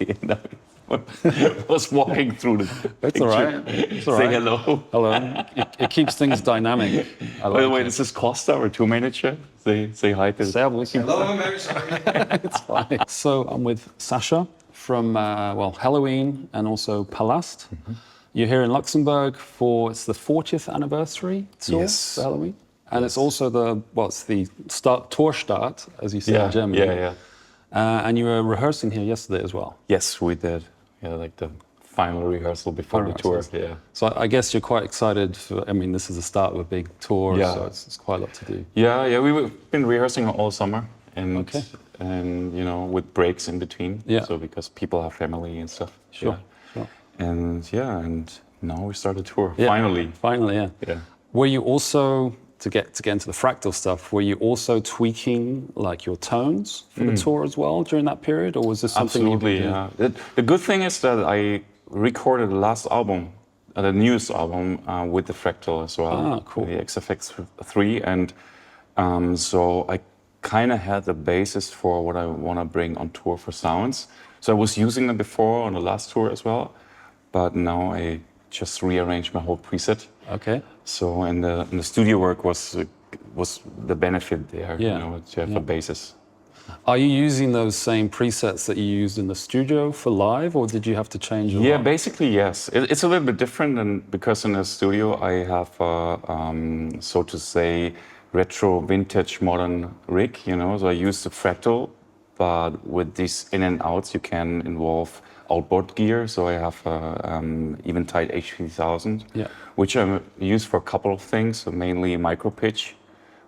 and I was walking through the That's picture. all right. It's all Say right. hello. Hello. It keeps things dynamic. By the way, this is Costa, our tour manager. Say hi to Servus. Hello, I'm very sorry. It's fine. So I'm with Sascha from Helloween and also Palast. Mm-hmm. You're here in Luxembourg it's the 40th anniversary tour for Helloween. And it's also the tour start, as you say in Germany. Yeah. And you were rehearsing here yesterday as well. Yes, we did. Yeah, like the final rehearsal before the tour. Yeah. So I guess you're quite excited. This is the start of a big tour, so it's quite a lot to do. Yeah. We've been rehearsing all summer, and with breaks in between. Yeah. So because people have family and stuff. Sure. And now we start a tour. Yeah. Finally, yeah. Were you also to get into the Fractal stuff? Were you also tweaking like your tones for the tour as well during that period, or was this something? Absolutely, yeah. The good thing is that I recorded the last album, the newest album, with the Fractal as well. Ah, cool. The XFX3, and so I kind of had the basis for what I want to bring on tour for sounds. So I was using them before on the last tour as well, but now I just rearranged my whole preset. Okay. So and the studio work was the benefit there, to have a basis. Are you using those same presets that you used in the studio for live, or did you have to change a lot? Yeah, basically yes. It's a little bit different because in the studio I have so to say retro, vintage, modern rig. So I use the Fractal, but with these in and outs you can involve outboard gear. So I have Eventide H3000, which I use for a couple of things, so mainly micro pitch,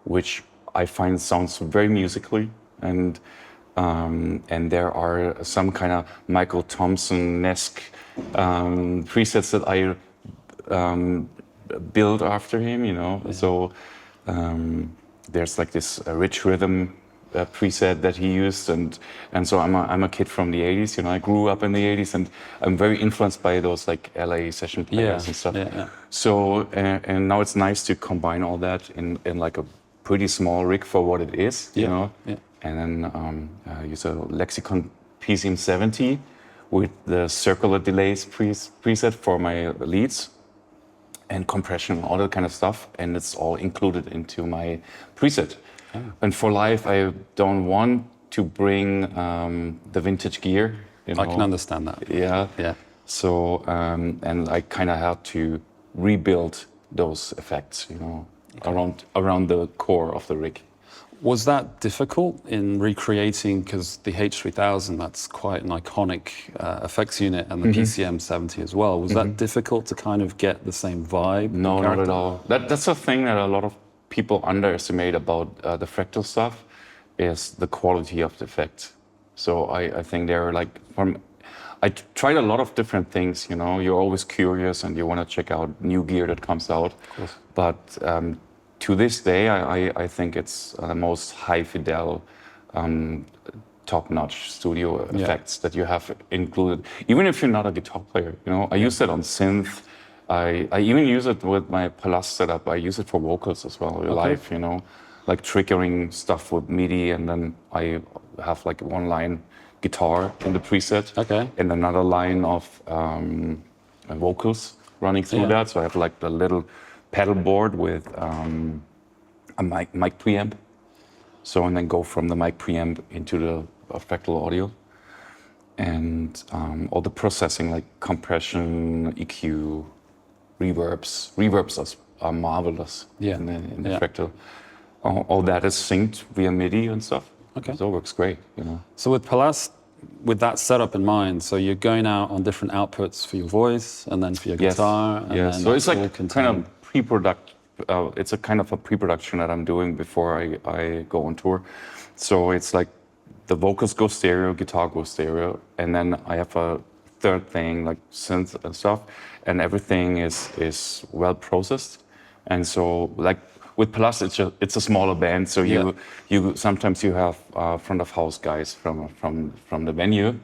which I find sounds very musically, and there are some kind of Michael Thompson-esque presets that I build after him, So there's like this rich rhythm preset that he used, and so I'm a kid from the 80s. I grew up in the 80s, and I'm very influenced by those like LA session players and stuff. Yeah. So and now it's nice to combine all that in like a pretty small rig for what it is, Yeah. And then use a Lexicon PCM70 with the circular delays preset for my leads and compression, all that kind of stuff, and it's all included into my preset. And for live, I don't want to bring the vintage gear. I can understand that. Yeah. So and I kind of had to rebuild those effects, around the core of the rig. Was that difficult in recreating, because the H3000, that's quite an iconic effects unit, and the PCM70 as well. Was that difficult to kind of get the same vibe? No, not at all. That's a thing that a lot of people underestimate about the Fractal stuff, is the quality of the effect. So I think they're like, I tried a lot of different things, you're always curious and you want to check out new gear that comes out. Of course. But to this day, I think it's the most high fidel, top-notch studio effects that you have included. Even if you're not a guitar player, I use that on synth. I even use it with my Palast setup. I use it for vocals as well, live, like triggering stuff with MIDI, and then I have like one line guitar in the preset, and another line of vocals running through that. So I have like the little pedal board with a mic preamp. So and then go from the mic preamp into the Fractal audio, and all the processing like compression, EQ. Reverbs are marvelous in the Fractal. All that is synced via MIDI and stuff. Okay. So it works great, So with Palast, with that setup in mind, so you're going out on different outputs for your voice and then for your guitar. And then so it's like kind of pre-product. It's a kind of a pre-production that I'm doing before I go on tour. So it's like the vocals go stereo, guitar goes stereo, and then I have a third thing like synth and stuff, and everything is well processed. And so like with Palast, it's a smaller band, so you sometimes you have front of house guys from the venue,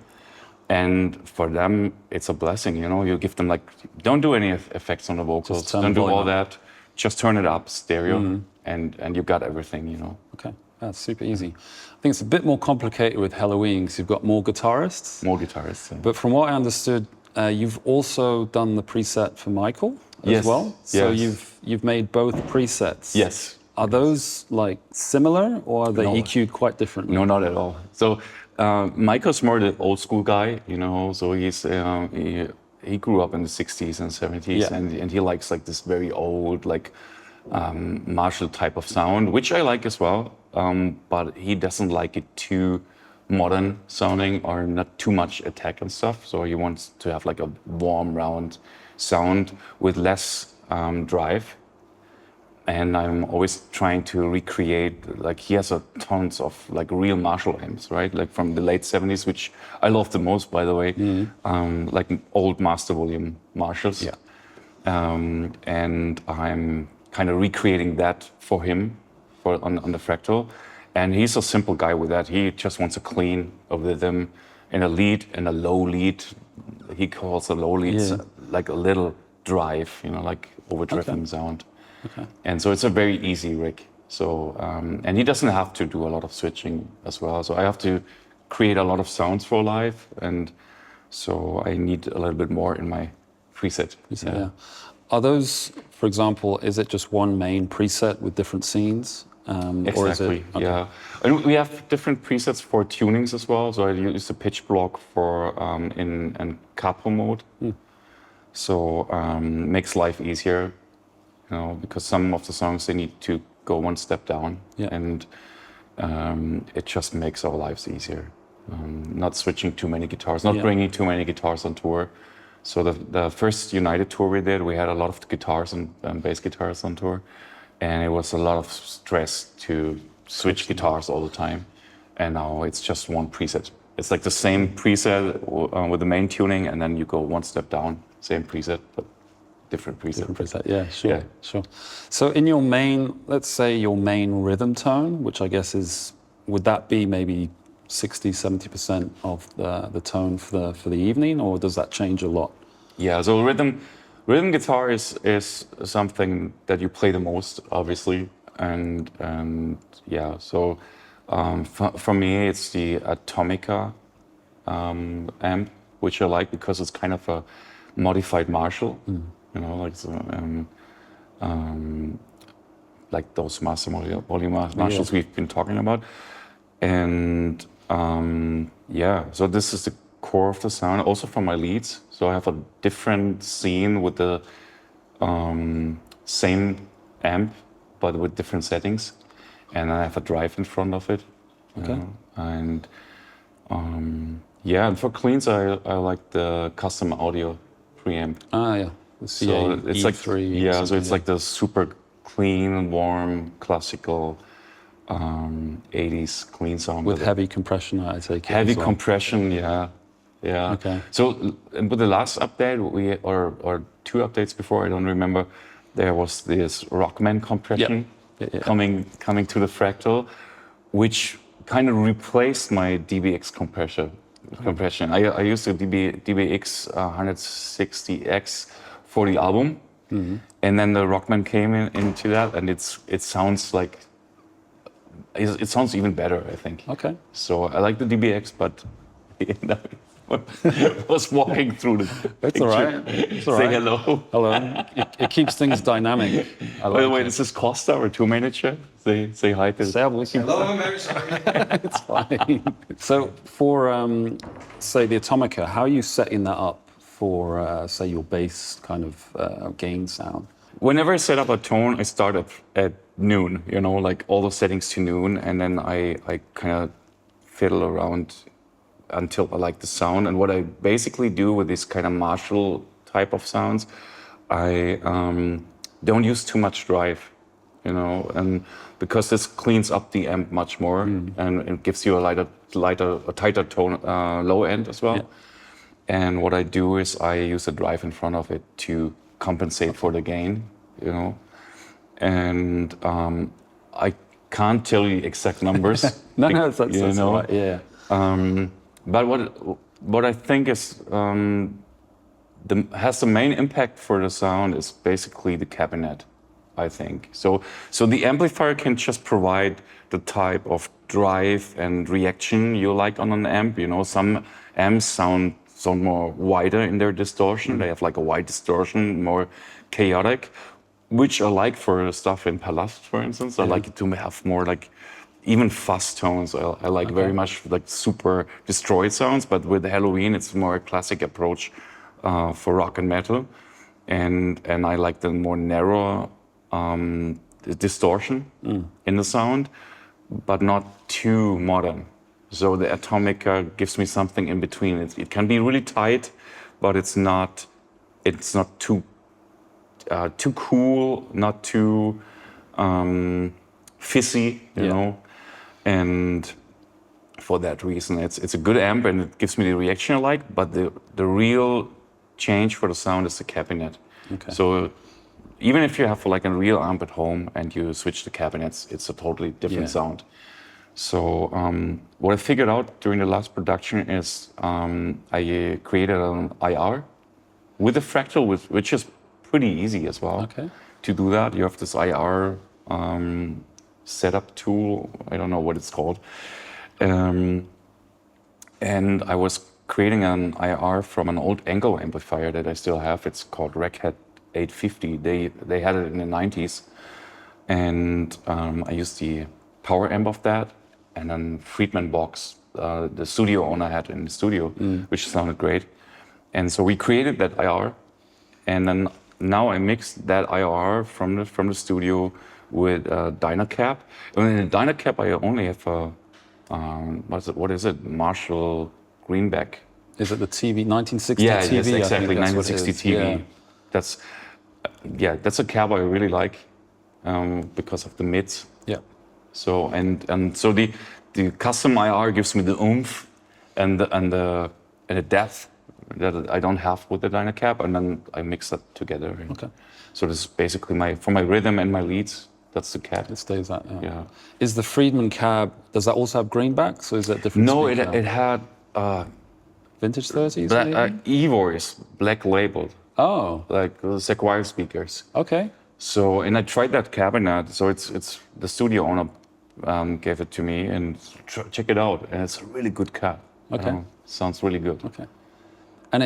and for them it's a blessing. You give them like, don't do any effects on the vocals, don't do all that, just turn it up stereo, and you got everything. Okay. That's super easy. I think it's a bit more complicated with Helloween because you've got more guitarists. More guitarists. Yeah. But from what I understood, you've also done the preset for Michael as well. So you've made both presets. Yes. Are those like similar, or are they EQ'd quite differently? No, not at all. So Michael's more the old school guy, you know. So he grew up in the 60s and 70s, and he likes like this very old like Marshall type of sound, which I like as well. But he doesn't like it too modern sounding or not too much attack and stuff. So he wants to have like a warm, round sound with less drive. And I'm always trying to recreate, like he has tons of like real Marshall amps, right? Like from the late 70s, which I love the most, by the way, like old master volume Marshalls. Yeah. And I'm kind of recreating that for him on the Fractal. And he's a simple guy with that. He just wants a clean rhythm and a lead and a low lead. He calls the low leads like a little drive, you know, like overdriven sound. Okay. And so it's a very easy rig. So, and he doesn't have to do a lot of switching as well. So I have to create a lot of sounds for live. And so I need a little bit more in my preset. Yeah. Are those, for example, is it just one main preset with different scenes? Exactly, or is it, yeah. And we have different presets for tunings as well. So I use the pitch block for in capo mode. So makes life easier. You know, because some of the songs they need to go one step down, and it just makes our lives easier. Not switching too many guitars, not bringing too many guitars on tour. So the first United tour we did, we had a lot of guitars and bass guitars on tour, and it was a lot of stress to switch guitars all the time. And now it's just one preset. It's like the same preset with the main tuning, and then you go one step down, same preset, but different preset. Yeah, sure. So in your main, let's say your main rhythm tone, which I guess is, would that be maybe 60, 70% of the tone for the evening, or does that change a lot? Yeah, so rhythm guitar is something that you play the most, obviously. And yeah, so for me, it's the Atomica amp, which I like because it's kind of a modified Marshall. You know, like those master volume Marshalls we've been talking about. And so this is the core of the sound, also for my leads. So I have a different scene with the same amp, but with different settings. And I have a drive in front of it. Okay. And for cleans, I like the custom audio preamp. Yeah. So it's like so it's like the super clean, warm, classical 80s clean sound with heavy compression. I take it. Heavy compression, yeah. Okay. So with the last update, or two updates before, I don't remember, there was this Rockman compression coming to the Fractal, which kind of replaced my DBX compression. I used the DBX 160X for the album, and then the Rockman came into that, and it sounds like it sounds even better, I think. Okay. So I like the DBX, but was walking through the. It's all right. It's all right. Say hello. Hello. It keeps things dynamic. By the way, this is Costa, our tour manager. Say hi to. Servus. Hello, I'm very sorry. It's fine. So for say the Atomica, how are you setting that up for say your bass kind of gain sound? Whenever I set up a tone, I start at noon. You know, like all the settings to noon, and then I kind of fiddle around until I like the sound. And what I basically do with this kind of Marshall type of sounds, I don't use too much drive, you know, and because this cleans up the amp much more and it gives you a tighter tone, low end as well. Yeah. And what I do is I use a drive in front of it to compensate for the gain, you know, and I can't tell you exact numbers. No, that's right. Yeah. But what I think is has the main impact for the sound is basically the cabinet. I think. So the amplifier can just provide the type of drive and reaction you like on an amp. You know, some amps sound more wider in their distortion. They have like a wide distortion, more chaotic, which I like for stuff in Palast, for instance. I like it to have more like even fuzz tones. I like very much like super destroyed sounds, but with Helloween, it's more a classic approach for rock and metal. And I like the more narrow distortion in the sound, but not too modern. So the Atomica gives me something in between. It can be really tight, but it's not too cool, not too fizzy, you know. And for that reason, it's a good amp and it gives me the reaction I like. But the real change for the sound is the cabinet. Okay. So even if you have like a real amp at home and you switch the cabinets, it's a totally different sound. So what I figured out during the last production is I created an IR with a Fractal, which is pretty easy as well. Okay. To do that, you have this IR setup tool. I don't know what it's called. And I was creating an IR from an old Angle amplifier that I still have. It's called Rockhal 850. They had it in the 90s. And I used the power amp of that and then Friedman box, the studio owner had in the studio, which sounded great. And so we created that IR. And then now I mixed that IR from the studio with Dynacab. And in the Dynacab, I only have a, what is it? Marshall Greenback. Is it the TV, 1960 yeah, TV? Yes, exactly, I think 1960 TV. Yeah. That's a cab I really like because of the mids. Yeah. So and so the custom IR gives me the oomph and the depth that I don't have with the Dynacab, and then I mix that together. Okay. So this is basically for my rhythm and my leads. That's the cab. It stays that. Yeah. Is the Friedman cab? Does that also have greenbacks, or is that different? No, it had vintage 30s. Evoice black labeled. Oh. Like Sequire speakers. Okay. So and I tried that cabinet. So it's the studio owner gave it to me and check it out, and it's a really good cab. Okay. Sounds really good. Okay. And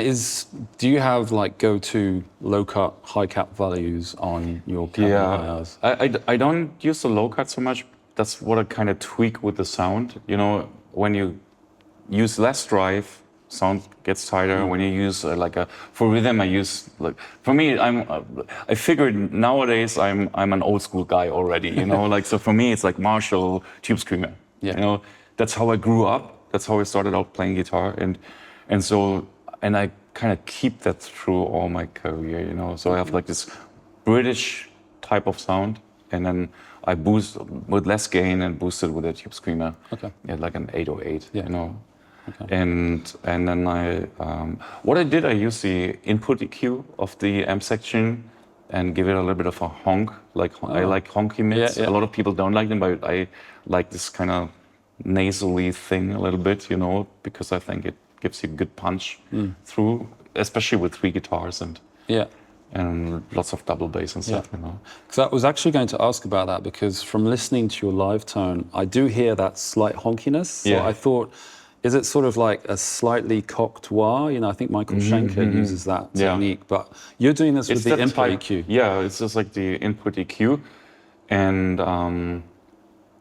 do you have like go-to low cut, high cut values on your cabinet? Yeah, I don't use the low cut so much. That's what I kind of tweak with the sound. You know, when you use less drive, sound gets tighter. When you use for rhythm, I use for me, I figured nowadays I'm an old school guy already. You know, so for me it's like Marshall Tube Screamer. Yeah. You know, that's how I grew up. That's how I started out playing guitar, and I kind of keep that through all my career, you know. So I have like this British type of sound, and then I boost with less gain and boost it with a Tube Screamer. Okay. Yeah, like an 808, you know. Okay. And then what I did, I used the input EQ of the amp section and give it a little bit of a honk. I like honky mids. Yeah. A lot of people don't like them, but I like this kind of nasally thing a little bit, you know, because I think it gives you a good punch through, especially with 3 guitars and lots of double bass and stuff, you know. Because I was actually going to ask about that, because from listening to your live tone, I do hear that slight honkiness. So I thought, is it sort of like a slightly cocked wah? You know, I think Michael Schenker uses that technique, but you're doing this with the input EQ. Yeah, it's just like the input EQ. And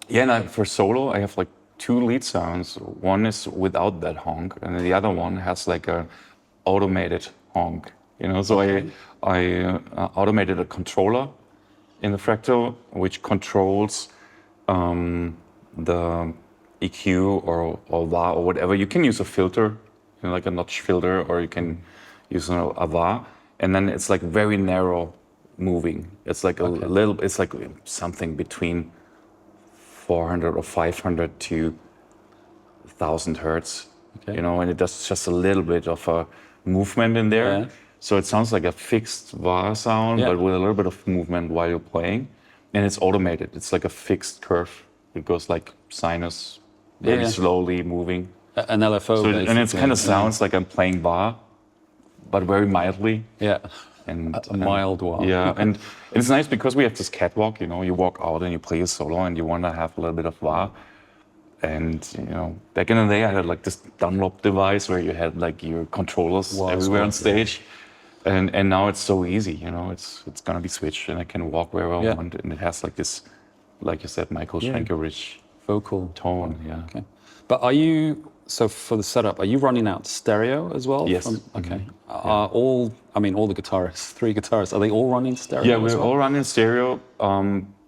and for solo, I have like 2 lead sounds. One is without that honk, and the other one has like a automated honk. You know, so I automated a controller in the Fractal, which controls the EQ or wah or whatever. You can use a filter, you know, like a notch filter, or you can use a wah, and then it's like very narrow moving. It's like it's like something between 400 or 500 to 1,000 hertz, you know, and it does just a little bit of a movement in there. Yeah. So it sounds like a fixed wah sound, but with a little bit of movement while you're playing. And it's automated. It's like a fixed curve. It goes like sinus, very slowly moving. An LFO, and it kind of sounds like I'm playing wah, but very mildly. Yeah. And a mild wah. Yeah, and it's nice because we have this catwalk. You know, you walk out and you play a solo, and you want to have a little bit of wah. And you know, back in the day, I had like this Dunlop device where you had like your controllers everywhere on stage, and now it's so easy. You know, it's gonna be switched, and I can walk wherever I want, and it has like this, like you said, Michael Schenker-rich vocal tone. Yeah. Okay, but are you? So for the setup, are you running out stereo as well? Yes. Okay. All the guitarists, 3 guitarists, are they all running stereo? Yeah, we're all running stereo,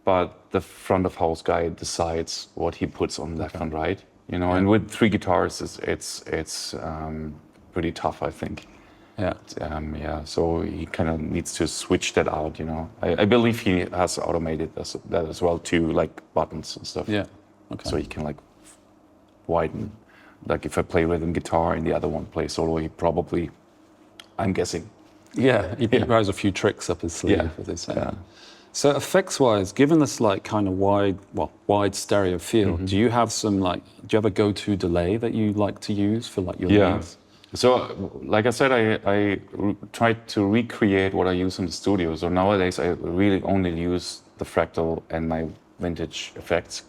but the front of house guy decides what he puts on left and right. You know, and with 3 guitars, it's pretty tough, I think. Yeah. So he kind of needs to switch that out. You know, I believe he has automated that as well too, like buttons and stuff. Yeah. Okay. So he can like widen. Like if I play rhythm guitar and the other one plays solo, he probably, I'm guessing. Yeah, he has a few tricks up his sleeve, as they say. Yeah. So effects-wise, given this like kind of wide stereo feel, do you have a go-to delay that you like to use for like your leads? So like I said, I tried to recreate what I use in the studio. So nowadays I really only use the Fractal and my vintage effects,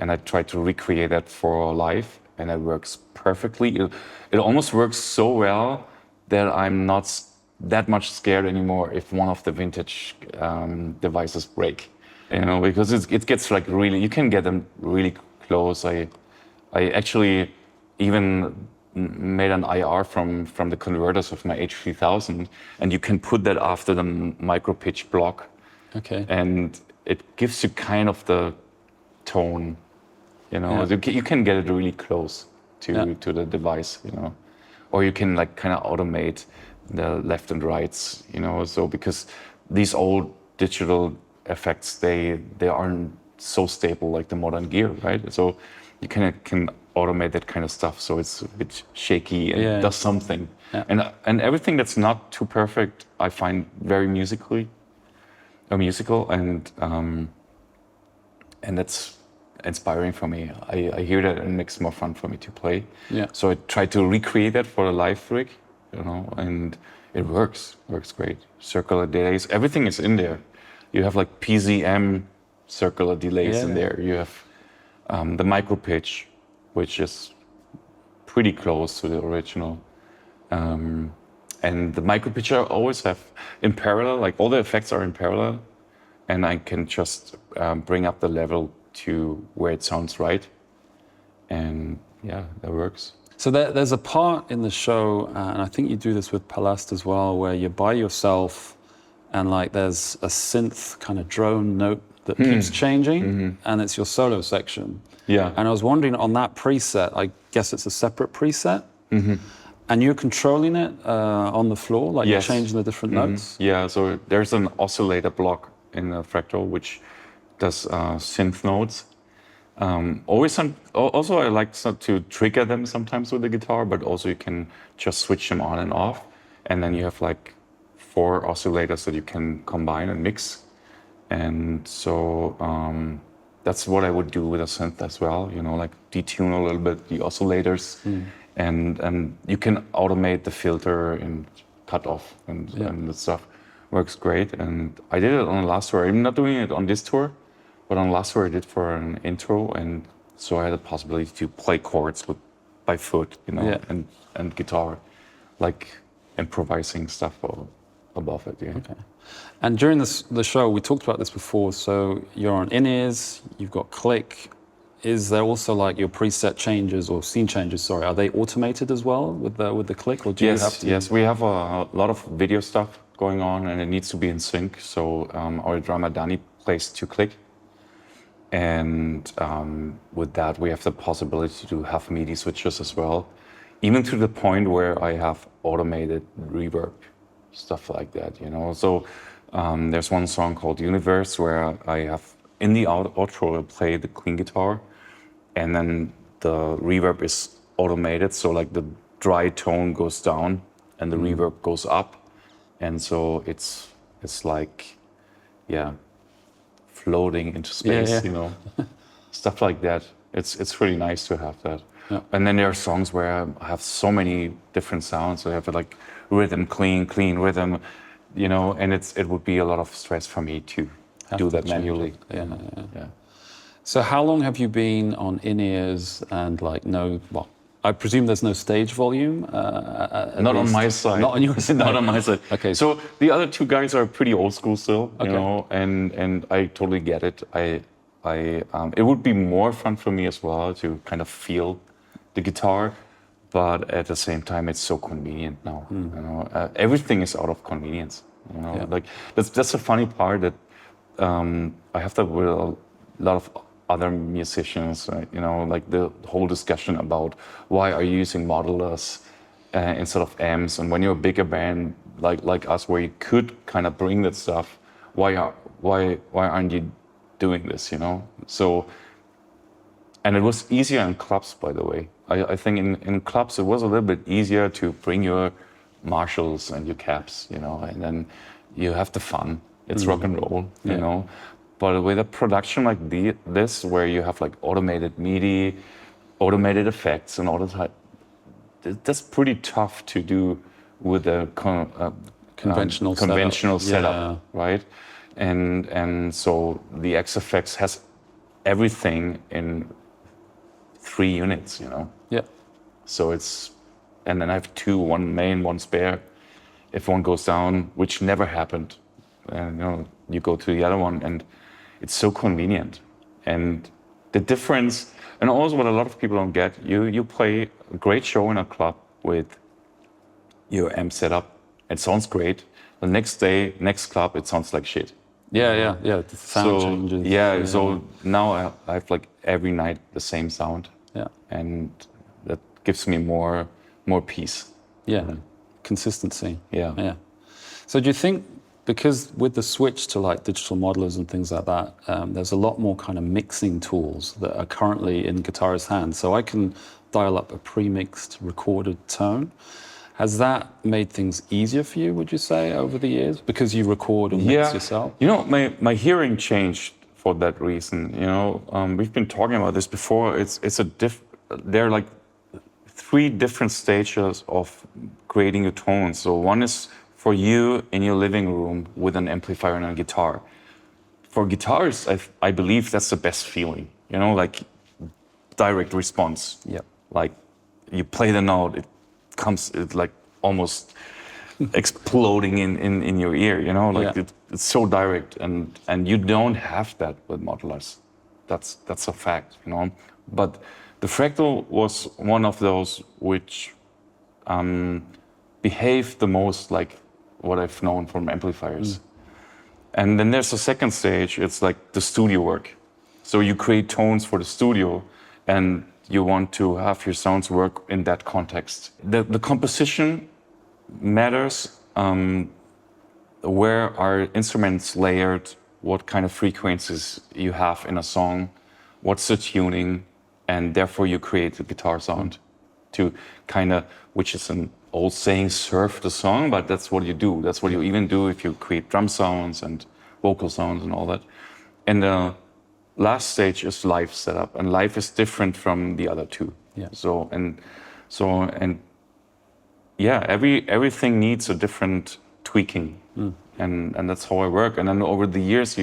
and I try to recreate that for live. And it works perfectly. It almost works so well that I'm not that much scared anymore if one of the vintage devices break. You know, because it gets like really, you can get them really close. I actually even made an IR from the converters of my H3000, and you can put that after the micro pitch block. Okay. And it gives you kind of the tone. You know, you can get it really close to the device, you know, or you can like kind of automate the left and rights, you know. So because these old digital effects, they aren't so stable like the modern gear, right? So you kind of can automate that kind of stuff, so it's a bit shaky and does something. Yeah. And everything that's not too perfect, I find very musical, and that's inspiring for me. I hear that and it makes more fun for me to play. Yeah. So I try to recreate that for a live rig, you know, and it works great. Circular delays, everything is in there. You have like PZM circular delays in there. You have the micro pitch, which is pretty close to the original. And the micro pitch I always have in parallel, like all the effects are in parallel, and I can just bring up the level to where it sounds right, and that works. So there's a part in the show, and I think you do this with Palast as well, where you're by yourself, and like there's a synth kind of drone note that keeps changing, and it's your solo section. Yeah. And I was wondering, on that preset, I guess it's a separate preset, and you're controlling it on the floor, like you're changing the different notes. Yeah. So there's an oscillator block in the Fractal which does synth notes. Also, I like to trigger them sometimes with the guitar, but also you can just switch them on and off, and then you have like 4 oscillators that you can combine and mix. And so that's what I would do with a synth as well. You know, like detune a little bit the oscillators, and you can automate the filter and cut off and the stuff. Works great. And I did it on the last tour. I'm not doing it on this tour, but on last tour I did for an intro, and so I had the possibility to play chords by foot, you know, and guitar, like improvising stuff above it. Yeah. Okay. And during the show, we talked about this before. So you're on in-ears, you've got click. Is there also like your preset changes or scene changes? Sorry, are they automated as well with the click, or do you have to? Yes, we have a lot of video stuff going on, and it needs to be in sync. So our drummer Danny plays 2 click. And with that, we have the possibility to have MIDI switches as well, even to the point where I have automated reverb, stuff like that, you know. So there's one song called Universe where I have, in the outro, I play the clean guitar, and then the reverb is automated. So like the dry tone goes down and the reverb goes up. And so it's like, floating into space, you know, stuff like that. It's really nice to have that. Yeah. And then there are songs where I have so many different sounds. So I have like rhythm, clean rhythm, you know, and it would be a lot of stress for me to do that manually. Yeah. So how long have you been on in-ears and like I presume there's no stage volume? Not on my side. Not on your side? Not on my side. Okay. So the other two guys are pretty old school still, you know, and I totally get it. It would be more fun for me as well to kind of feel the guitar, but at the same time, it's so convenient now. You know, everything is out of convenience. You know, like that's the funny part that I have that with a lot of other musicians. You know, like the whole discussion about why are you using modelers instead of amps, and when you're a bigger band like us, where you could kind of bring that stuff, why aren't you doing this? You know, so. And it was easier in clubs, by the way. I think in clubs it was a little bit easier to bring your Marshalls and your cabs, you know, and then you have the fun. It's rock and roll, you know. But with a production like this, where you have like automated MIDI, automated effects, and all the time, that's pretty tough to do with a conventional setup, right? And so the XFX has everything in 3 units, you know. Yeah. So and then I have two, one main, one spare. If one goes down, which never happened, and you know, you go to the other one, and it's so convenient. And the difference, and also what a lot of people don't get, you play a great show in a club with your amp setup. It sounds great. The next day, next club, it sounds like shit. Yeah. The sound changes. Yeah, so now I have like every night the same sound. Yeah. And that gives me more peace. Yeah. Consistency. Yeah. So do you think, because with the switch to like digital modelers and things like that, there's a lot more kind of mixing tools that are currently in guitarists' hands. So I can dial up a pre-mixed recorded tone. Has that made things easier for you, would you say, over the years? Because you record and mix yourself? You know, my hearing changed for that reason. You know, we've been talking about this before. There are like 3 different stages of creating your tones. So one is for you in your living room with an amplifier and a guitar. For guitarists, I believe that's the best feeling. You know, like direct response. Yeah. Like you play the note, it's like almost exploding in your ear, you know, like it's so direct, and you don't have that with modelers. That's a fact, you know. But the Fractal was one of those which behaved the most like what I've known from amplifiers. And then there's a second stage. It's like the studio work. So you create tones for the studio, and you want to have your sounds work in that context. The composition matters. Where are instruments layered? What kind of frequencies you have in a song? What's the tuning? And therefore you create the guitar sound to kind of, which is an old saying, surf the song, but that's what you do. That's what you even do if you create drum sounds and vocal sounds and all that. And last stage is live setup, and live is different from the other two. Yeah. Everything needs a different tweaking, and that's how I work. And then over the years,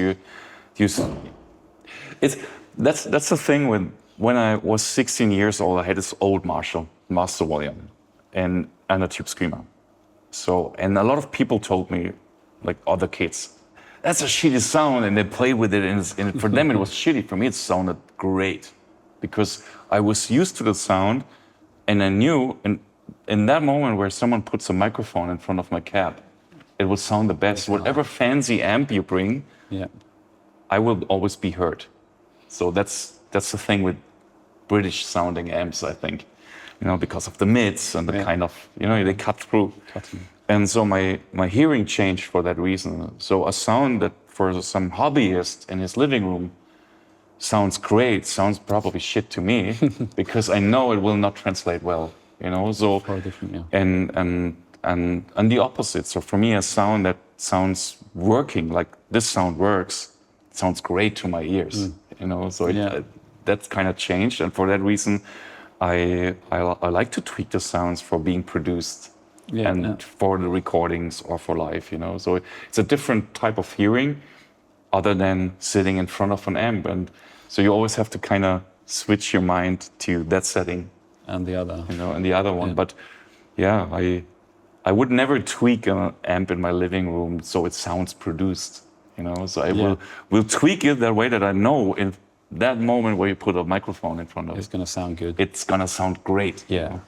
that's the thing with when I was 16 years old, I had this old Marshall Master Volume and a Tube Screamer. So, and a lot of people told me, like other kids, that's a shitty sound, and they played with it, and for them it was shitty. For me, it sounded great because I was used to the sound, and I knew in that moment where someone puts a microphone in front of my cab, it will sound the best. Whatever fancy amp you bring, I will always be heard. So that's the thing with British sounding amps, I think, you know, because of the mids and the kind of, you know, they cut through. And so my hearing changed for that reason. So a sound that for some hobbyist in his living room sounds great, sounds probably shit to me because I know it will not translate well, you know. So and the opposite. So for me, a sound that sounds working, like this sound works, sounds great to my ears, you know. So that's kind of changed, and for that reason, I like to tweak the sounds for being produced and for the recordings or for live, you know. So it's a different type of hearing other than sitting in front of an amp. And so you always have to kind of switch your mind to that setting. And the other. You know, and the other one. But yeah, I would never tweak an amp in my living room so it sounds produced, you know. So I will tweak it that way that I know in that moment where you put a microphone in front of it, it's going to sound good. It's going to sound great. Yeah.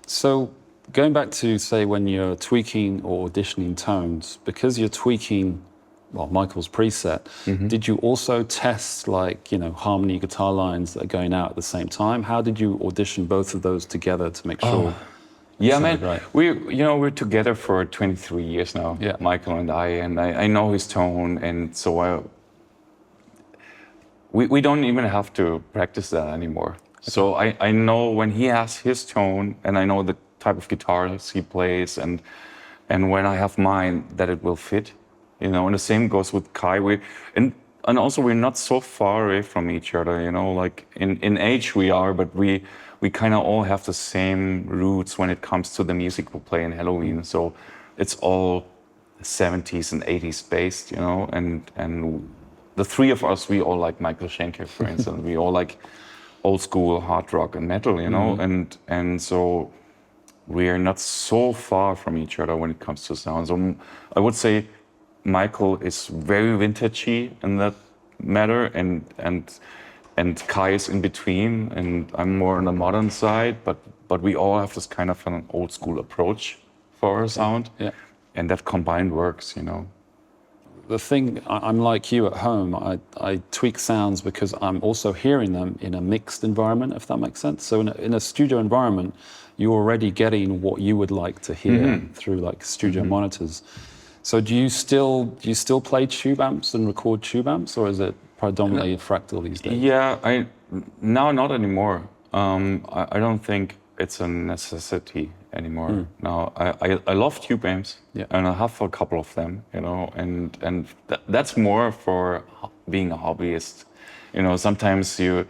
So going back to, say, when you're tweaking or auditioning tones, because you're tweaking, well, Michael's preset, did you also test, like, you know, harmony guitar lines that are going out at the same time? How did you audition both of those together to make sure? Yeah, man, right? We're together for 23 years now, Michael and I know his tone, and so we don't even have to practice that anymore. Okay. So I know when he has his tone, and I know the type of guitars he plays, and when I have mine, that it will fit, you know. And the same goes with Kai. And also we're not so far away from each other, you know. Like in age we are, but we kind of all have the same roots when it comes to the music we play in Helloween. So it's all 70s and 80s based, you know. And the three of us, we all like Michael Schenker, for instance. We all like old school hard rock and metal, you know. And so we are not so far from each other when it comes to sound. So I would say Michael is very vintagey in that matter, and Kai is in between, and I'm more on the modern side. But we all have this kind of an old school approach for our sound, and that combined works, you know. The thing, I'm like you at home. I tweak sounds because I'm also hearing them in a mixed environment, if that makes sense. So in a studio environment, you're already getting what you would like to hear through like studio monitors. So do you still play tube amps and record tube amps, or is it predominantly Fractal these days? Yeah, now not anymore. I don't think it's a necessity anymore. Now I love tube amps, and I have a couple of them, you know, and that's more for being a hobbyist. You know, sometimes you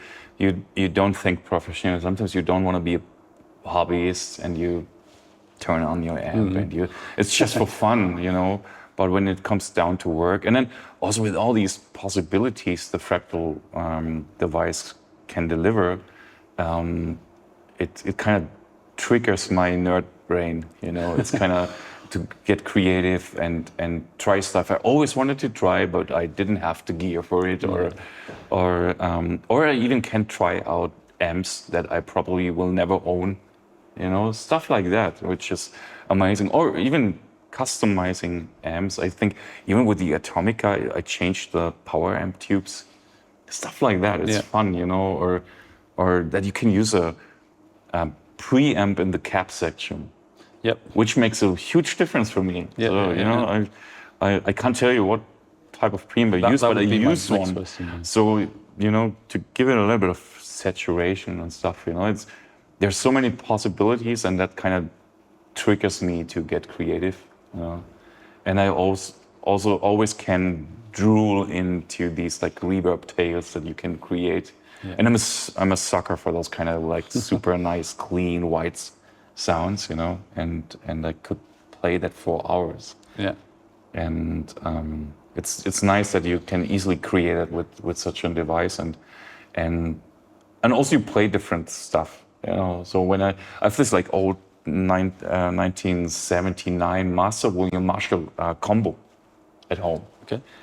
don't think professional. Sometimes you don't want to be a hobbyist, and you turn on your amp and it's just for fun, you know. But when it comes down to work, and then also with all these possibilities the Fractal device can deliver, it kind of triggers my nerd brain, you know. It's kind of to get creative and try stuff I always wanted to try, but I didn't have the gear for it, or I even can try out amps that I probably will never own. You know, stuff like that, which is amazing. Or even customizing amps. I think even with the Atomica, I changed the power amp tubes. Stuff like that. It's fun, you know, or that you can use a preamp in the cab section. Which makes a huge difference for me. So, you know, I can't tell you what type of preamp I use, but I use one. So, you know, to give it a little bit of saturation and stuff, you know, there's so many possibilities, and that kind of triggers me to get creative, you know? And I also always can drool into these like reverb tails that you can create. And I'm a sucker for those kind of like super nice, clean, white sounds, you know. And I could play that for hours. And it's nice that you can easily create it with such a device, and also you play different stuff. You know, so when I have this like old 1979 Master William Marshall combo at home.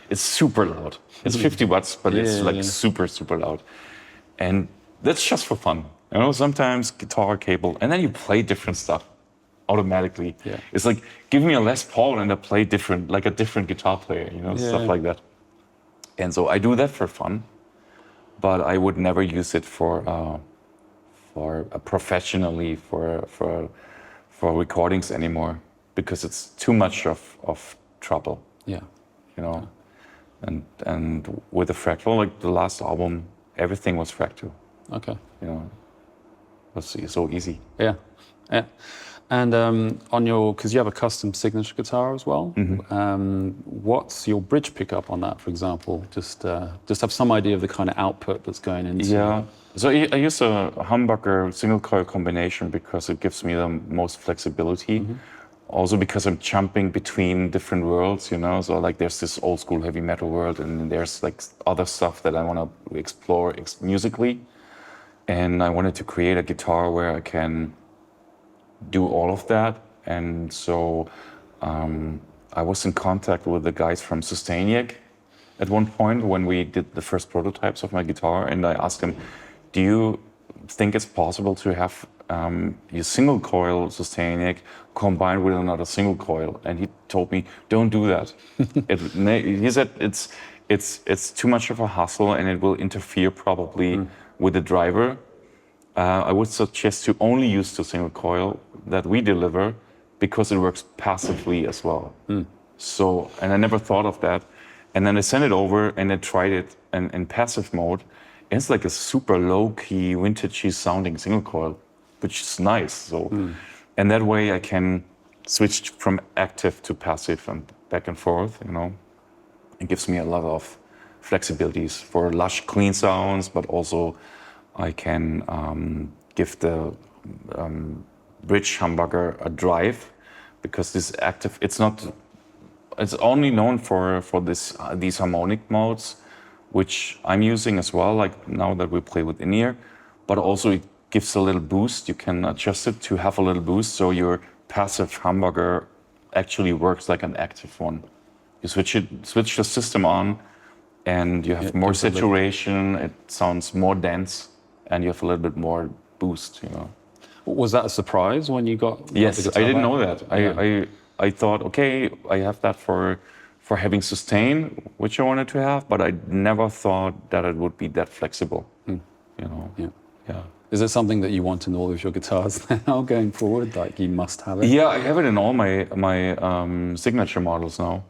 It's super loud. It's 50 watts, but it's like super, super loud. And that's just for fun. You know, sometimes guitar cable, and then you play different stuff automatically. It's like, give me a Les Paul and I play different, like a different guitar player, you know, stuff like that. And so I do that for fun, but I would never use it for professionally for recordings anymore, because it's too much of trouble. You know, and with the Fractal, like the last album, everything was Fractal. You know, it was so easy. And because you have a custom signature guitar as well, what's your bridge pickup on that, for example? Just have some idea of the kind of output that's going into. So I use a humbucker single coil combination because it gives me the most flexibility. Also because I'm jumping between different worlds, you know. So like there's this old school heavy metal world, and then there's like other stuff that I want to explore musically. And I wanted to create a guitar where I can do all of that. And so I was in contact with the guys from Sustainiac at one point when we did the first prototypes of my guitar, and I asked him, do you think it's possible to have your single coil Sustainiac combined with another single coil? And he told me, don't do that. He said it's too much of a hassle and it will interfere probably with the driver. I would suggest to only use the single coil that we deliver because it works passively as well. So, and I never thought of that. And then I sent it over and I tried it in passive mode. And it's like a super low-key, vintagey sounding single coil, which is nice. So, and that way I can switch from active to passive and back and forth, you know. It gives me a lot of flexibilities for lush, clean sounds, but also I can give the bridge humbucker a drive, because this active, it's only known for these harmonic modes, which I'm using as well, like now that we play with in-ear, but also it gives a little boost. You can adjust it to have a little boost, so your passive humbucker actually works like an active one. You switch the system on, and you have more saturation, it sounds more dense, and you have a little bit more boost, you know. Was that a surprise when you got? Yes, I didn't know that. I thought, okay, I have that for having sustain, which I wanted to have, but I never thought that it would be that flexible. You know. Yeah. Is it something that you want in all of your guitars now going forward? Like you must have it? Yeah, I have it in all my signature models now.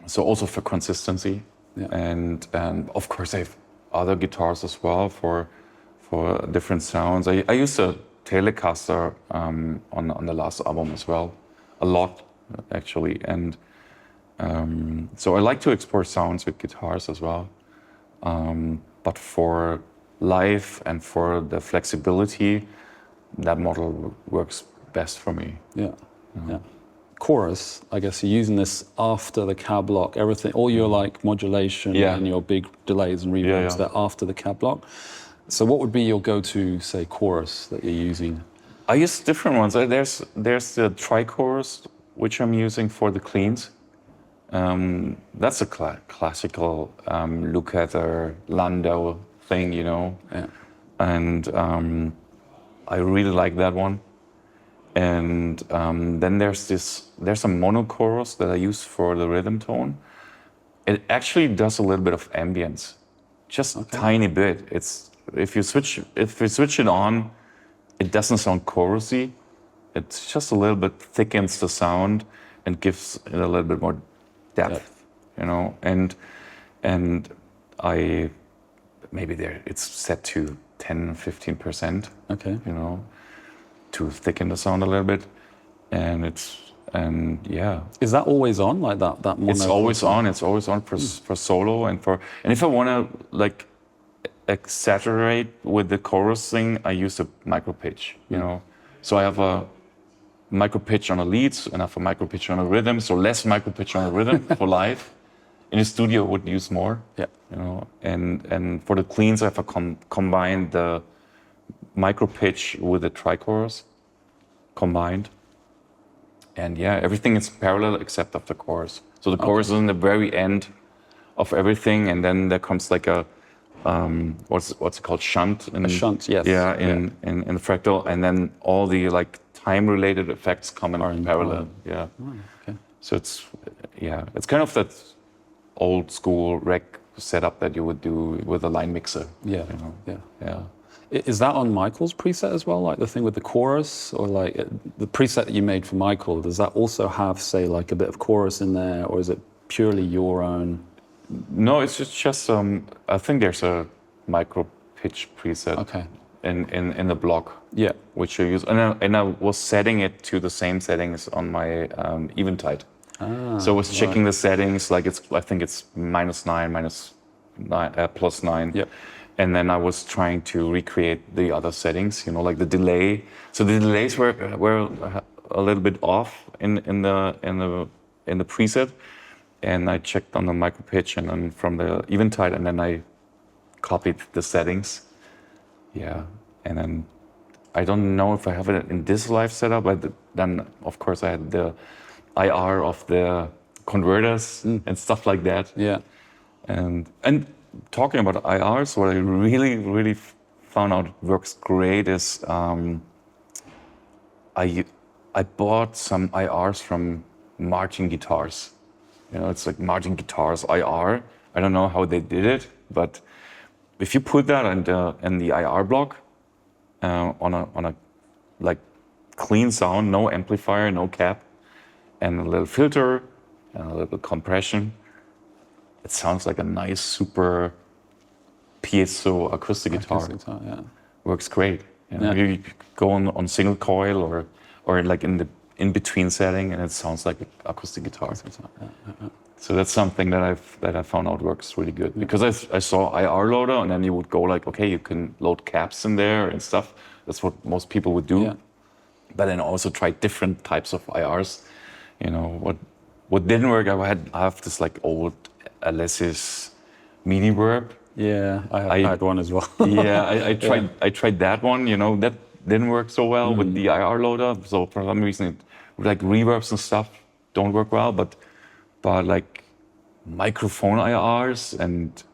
So also for consistency, and of course I have other guitars as well for different sounds. I used a Telecaster on the last album as well, a lot actually, and so I like to explore sounds with guitars as well. But for live and for the flexibility, that model works best for me. Yeah. Chorus, I guess you're using this after the cab lock, everything, all your like modulation and your big delays and reverbs, they're after the cab lock. So what would be your go-to, say, chorus that you're using? I use different ones. There's the tri-chorus, which I'm using for the cleans. That's a classical Lukather, Landau thing, you know. Yeah. And I really like that one. And then there's a mono-chorus that I use for the rhythm tone. It actually does a little bit of ambience, just a tiny bit. If you switch it on, it doesn't sound chorusy. It's just a little bit thickens the sound and gives it a little bit more depth, you know. And it's set to 10-15%. Okay. You know, to thicken the sound a little bit, and yeah. Is that always on, like that mono? It's always on. It's always on for solo and if I want to like exaggerate with the chorus thing, I use a micro pitch, you know. So I have a micro pitch on the leads and I have a micro pitch on the rhythm. So less micro pitch on the rhythm for live. In the studio, I would use more. Yeah. You know, and for the cleans, I have combined the micro pitch with the tri-chorus combined. And yeah, everything is parallel except of the chorus. So the chorus is in the very end of everything, and then there comes like a what's it called, shunt? A shunt, yes. Yeah, in the Fractal, and then all the like time-related effects come in parallel. Yeah. Oh, okay. So it's kind of that old school rec setup that you would do with a line mixer. Yeah. You know? Yeah. Is that on Michael's preset as well, like the thing with the chorus, or like the preset that you made for Michael? Does that also have, say, like a bit of chorus in there, or is it purely your own? No, it's just I think there's a micro pitch preset. Okay. In the block. Yeah. Which I use, and I was setting it to the same settings on my Eventide. So I was checking the settings, like I think it's -9, +9. Yep. And then I was trying to recreate the other settings, you know, like the delay. So the delays were a little bit off in the preset, and I checked on the micro pitch and then from the Eventide, and then I copied the settings. Yeah, and then I don't know if I have it in this live setup, but then of course I had the IR of the converters and stuff like that. Yeah, and talking about IRs, what I really found out works great is I bought some IRs from Martin Guitars. You know, it's like Martin Guitars IR. I don't know how they did it, but if you put that in the IR block on a like clean sound, no amplifier, no cap, and a little filter and a little compression, it sounds like a nice super piezo acoustic guitar. Yeah. Works great. You know, you go on single coil or like in the in-between setting, and it sounds like an acoustic guitar. So that's something that I found out works really good, because I saw IR loader, and then you would go like, okay, you can load caps in there and stuff. That's what most people would do. Yeah. But then also try different types of IRs. You know, what didn't work, I have this like old Alesis mini verb. Yeah, I had one as well. Yeah, I tried that one. You know, that didn't work so well with the IR loader. So for some reason, like reverbs and stuff don't work well. But like microphone IRs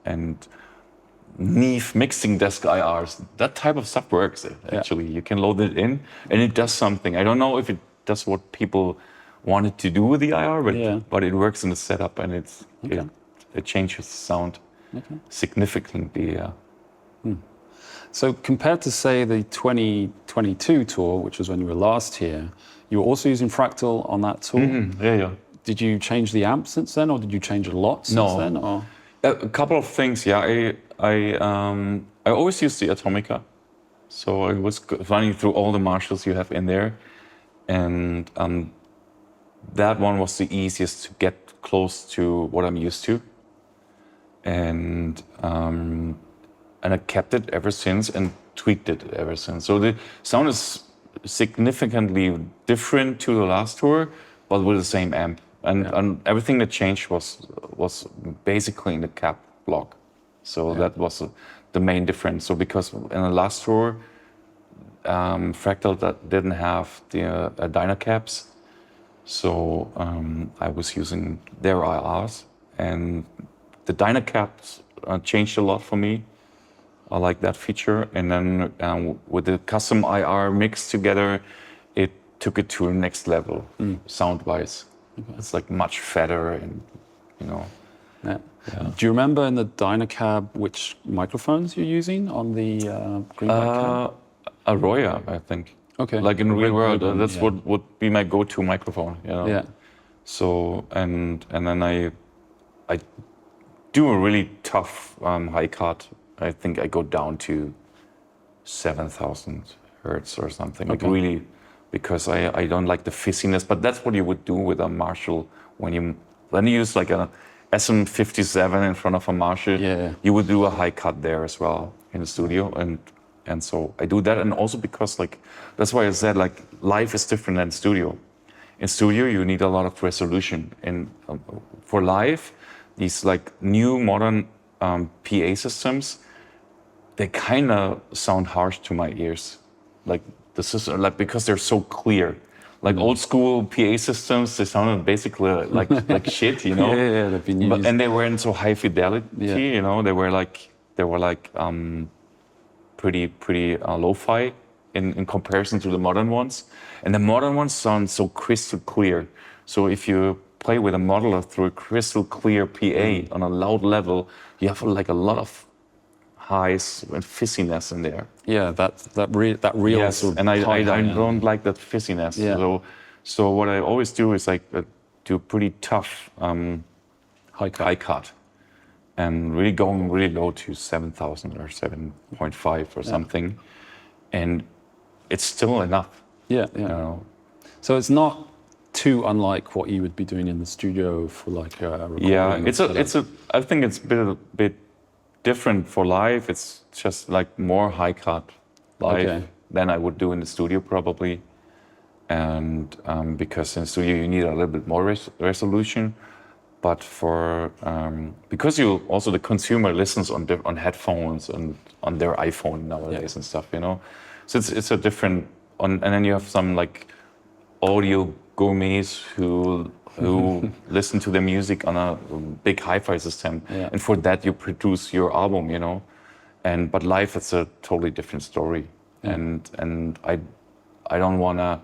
and Neve mixing desk IRs, that type of stuff works. Actually, you can load it in, and it does something. I don't know if it does what people wanted to do with the IR, but it works in the setup, and it changes the sound significantly. Yeah. So compared to, say, the 2022 tour, which was when you were last here, you were also using Fractal on that tour. Yeah. Did you change the amp since then, or did you change a lot since then? Or? A couple of things. Yeah, I always used the Atomica, so I was running through all the Marshalls you have in there, and that one was the easiest to get close to what I'm used to, and I kept it ever since and tweaked it ever since. So the sound is significantly different to the last tour, but with the same amp. And everything that changed was basically in the cap block. So that was the main difference. So because in the last tour, Fractal didn't have the Dyna-Cabs, so I was using their IRs, and the Dyna-Cabs changed a lot for me. I like that feature, and then with the custom IR mixed together, it took it to the next level sound-wise. Okay. It's like much fatter, and you know. Yeah. Do you remember in the Dynacab which microphones you're using on the greenback cab? A Roya, I think. Okay. Like in real world, that's what would be my go-to microphone. You know? Yeah. So and then I do a really tough Highcut. I think I go down to 7,000 hertz or something. Okay. Like really, because I don't like the fizziness. But that's what you would do with a Marshall when you use like a SM57 in front of a Marshall. Yeah. You would do a Highcut there as well in the studio, and so I do that, and also because like that's why I said like live is different than studio. In studio you need a lot of resolution, and for live, these like new modern PA systems, they kind of sound harsh to my ears, like the system, like because they're so clear. Like old school PA systems, they sounded basically like shit, you know. Yeah, they've been used. And they weren't so high fidelity, you know. They were like pretty lo-fi in comparison to the modern ones. And the modern ones sound so crystal clear. So if you play with a modeler through a crystal clear PA on a loud level, you have like a lot of highs and fizziness in there. Yeah, that real yes, sort of and I don't like that fizziness. Yeah. So what I always do is like do pretty tough high cut, and really going really low to 7,000 or 7.5 or something, and it's still enough. Yeah. You know? So it's not too unlike what you would be doing in the studio for like a recording. Yeah, I think it's a bit different for live. It's just like more high cut live than I would do in the studio probably. And because in the studio you need a little bit more resolution. But for because you also the consumer listens on headphones and on their iPhone nowadays and stuff, you know. So it's a different. And then you have some like audio gourmets who listen to their music on a big hi-fi system, and for that you produce your album, you know. But live it's a totally different story, and I don't wanna.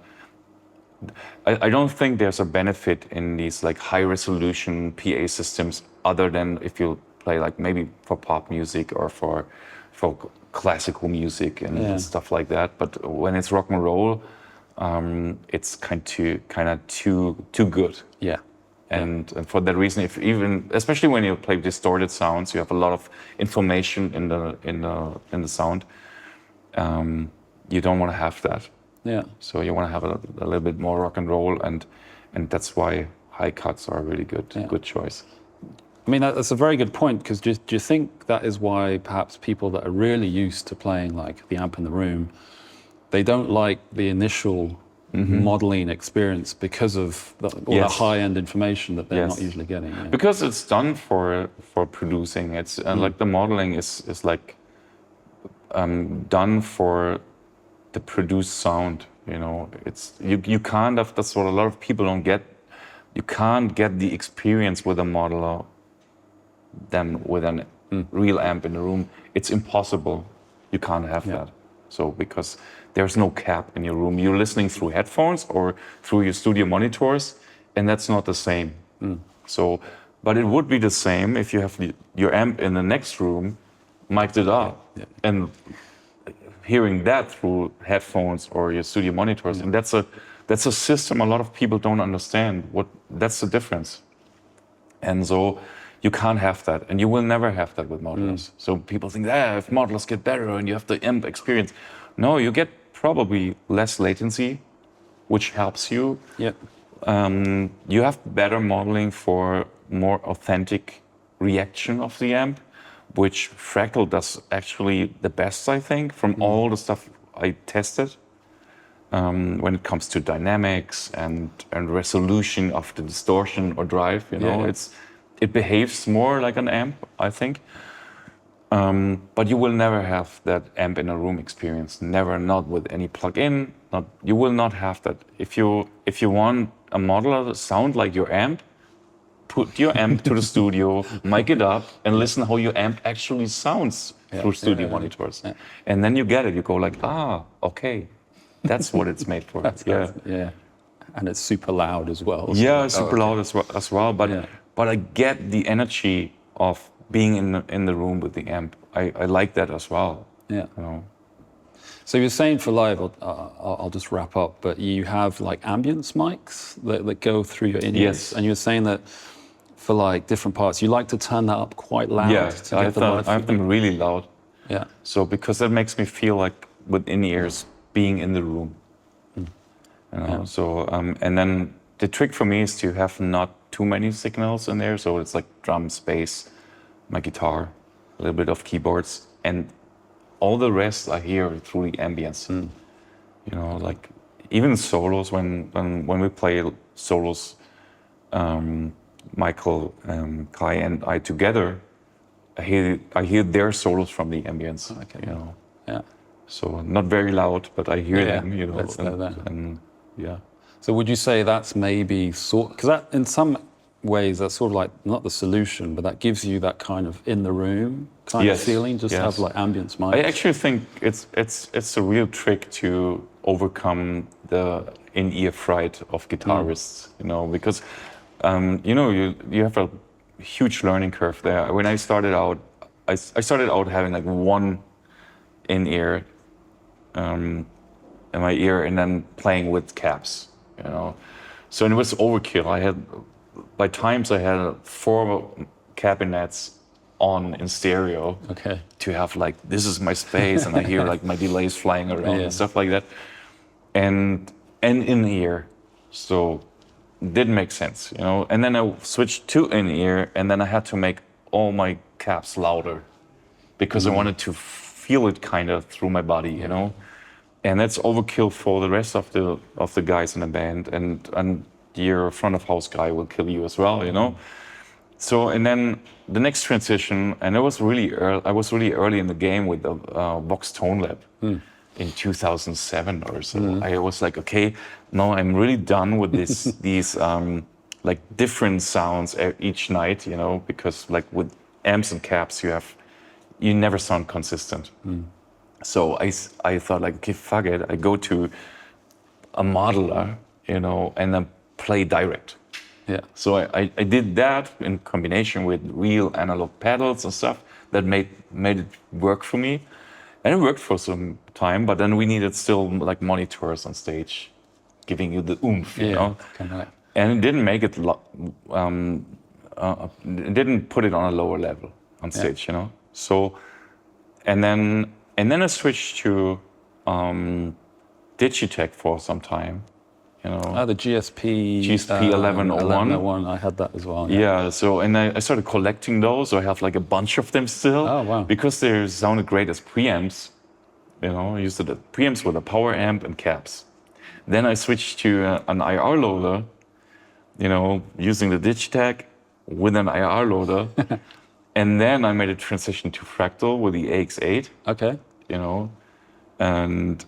I don't think there's a benefit in these like high resolution PA systems other than if you play like maybe for pop music or for classical music and stuff like that. But when it's rock and roll, it's kind of too good. Yeah. And for that reason, if even especially when you play distorted sounds, you have a lot of information in the sound. You don't want to have that. Yeah. So you want to have a little bit more rock and roll, and that's why high cuts are a really good choice. I mean, that's a very good point, because do you think that is why perhaps people that are really used to playing like the amp in the room, they don't like the initial modeling experience because of all the high-end information that they're not usually getting? Yeah. Because it's done for producing. It's like the modeling is like done for the produced sound, you know. It's you can't have, that's what a lot of people don't get. You can't get the experience with a modeler than with a real amp in the room. It's impossible. You can't have that. So because there's no cap in your room. You're listening through headphones or through your studio monitors, and that's not the same. So, but it would be the same if you have your amp in the next room, mic'd it up, and hearing that through headphones or your studio monitors, and that's a system a lot of people don't understand. That's the difference, and so you can't have that, and you will never have that with modelers. So people think, if modelers get better and you have the amp experience, no, you get probably less latency, which helps you. You have better modeling for more authentic reaction of the amp, which Fractal does actually the best, I think, from all the stuff I tested. When it comes to dynamics and resolution of the distortion or drive, you know, it behaves more like an amp, I think. But you will never have that amp in a room experience. Never, not with any plug-in. You will not have that. If you want a modeler to sound like your amp, put your amp to the studio, mic it up, and listen how your amp actually sounds through studio monitors. And then you get it. You go like, okay, that's what it's made for. And it's super loud as well. So super loud as well. But I get the energy of being in the room with the amp. I like that as well. You know? So you're saying for live, I'll just wrap up, but you have like ambience mics that go through your in-ears. And you're saying that for like different parts, you like to turn that up quite loud. I have them really loud. So because that makes me feel like with in-ears being in the room. You know? So and then the trick for me is to have not too many signals in there. So it's like drum, bass, my guitar, a little bit of keyboards, and all the rest I hear through the ambience. You know, like even solos when we play solos, Michael, Kai, and I together, I hear their solos from the ambience. You know, so not very loud, but I hear them. You know, So would you say that's maybe because that in some ways that's sort of like not the solution, but that gives you that kind of in the room kind of feeling, just have like ambience mics? I actually think it's a real trick to overcome the in-ear fright of guitarists, you know, because you know, you have a huge learning curve there. When I started out, I started out having like one in-ear in my ear and then playing with cabs, you know. So it was overkill. By times I had 4 cabinets on in stereo to have like, this is my space, and I hear like my delays flying around and stuff like that. And in ear. So it didn't make sense, you know. And then I switched to in ear, and then I had to make all my cabs louder. because I wanted to feel it kind of through my body, you know. And that's overkill for the rest of the guys in the band, and your front of house guy will kill you as well, you know. So, and then the next transition, and I was really early in the game with the Vox Tone Lab in 2007 or so. I was like, okay, no, I'm really done with these like different sounds each night, you know, because like with amps and cabs, you never sound consistent. So I thought like, okay, fuck it. I go to a modeler, you know, and then play direct. Yeah. So I did that in combination with real analog pedals and stuff that made it work for me. And it worked for some time, but then we needed still like monitors on stage, giving you the oomph, you know. And it didn't make it, it didn't put it on a lower level on stage, you know. So, and then I switched to Digitech for some time, you know. Oh, the GSP 1101. I had that as well. Yeah, so, and I started collecting those. So I have like a bunch of them still. Oh, wow. Because they sounded great as preamps, you know. I used the preamps with a power amp and cabs. Then I switched to an IR loader, you know, using the Digitech with an IR loader. And then I made a transition to Fractal with the AX8. Okay. You know, and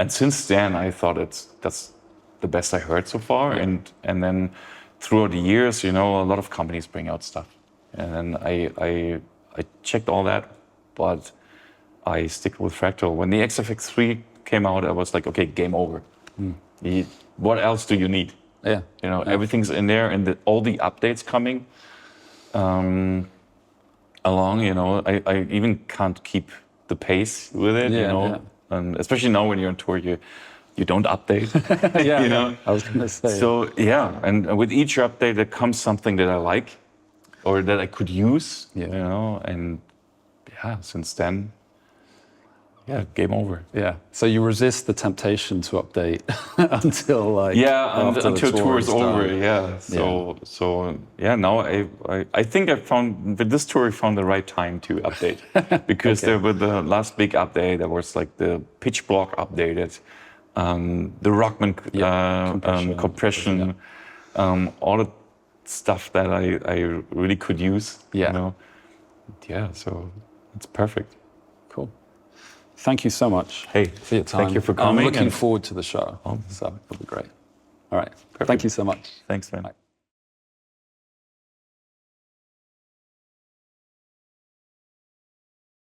since then I thought that's the best I heard so far. Yeah. And then throughout the years, you know, a lot of companies bring out stuff, and then I checked all that, but I stick with Fractal. When the XFX3 came out, I was like, okay, game over. What else do you need? Yeah. You know, everything's in there, and all the updates coming along, you know, I even can't keep the pace with it, you know, and especially now when you're on tour, you don't update, you know. I was going to say. So yeah, and with each update there comes something that I like or that I could use, you know, and yeah, since then, yeah, game over. Yeah. So you resist the temptation to update until like until tour is over. done. Yeah. So now I think I found with this tour I found the right time to update because there with the last big update there was like the pitch block updated, the Rockman compression, all the stuff that I really could use. Yeah. You know? Yeah. So it's perfect. Cool. Thank you so much for your time. Thank you for coming. I'm looking forward to the show. So it'll be great. All right. Perfect. Thank you so much. Thanks, man. Bye.